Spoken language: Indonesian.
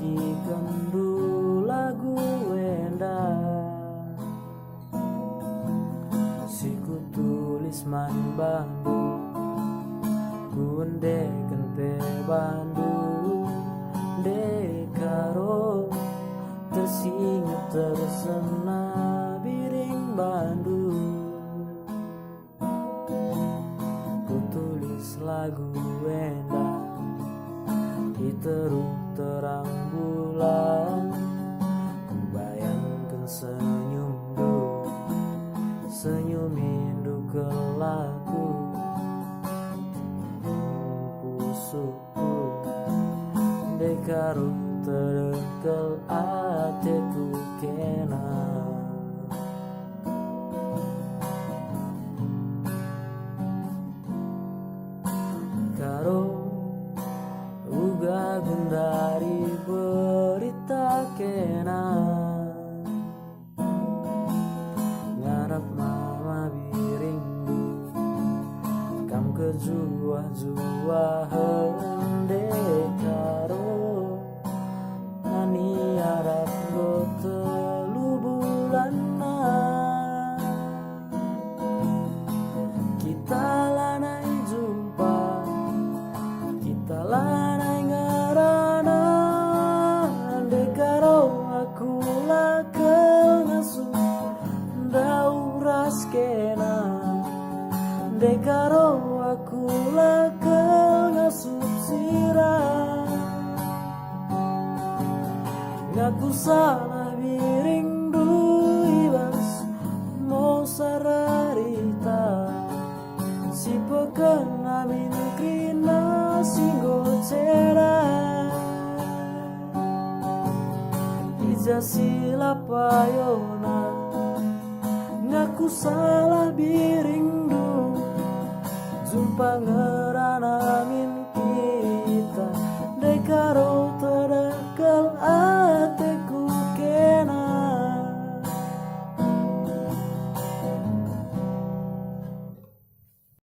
Jikendu lagu wenda siku tulis man bandu kundeken pe bandu dekaro tersingat tersena biring bandu ku tulis lagu wenda diteruh terang bulan ku bayangkan senyum indu ke lagu pusuku dekaro terdekel ateku kena karo uga gendari berita kena ngarap mama biringdu kam ke jua hende karo nani harap go telu bulanna kita lanai jumpa kita lanai ngarana dekaro aku lakel ngasu dauras kena dekaro aku lakel ngasup sirah ngaku salah biring duibas mau sararita si peken amin krina singgo cerah ija sila payona ngaku salah biring du jumpa ngerana amin kita dekaro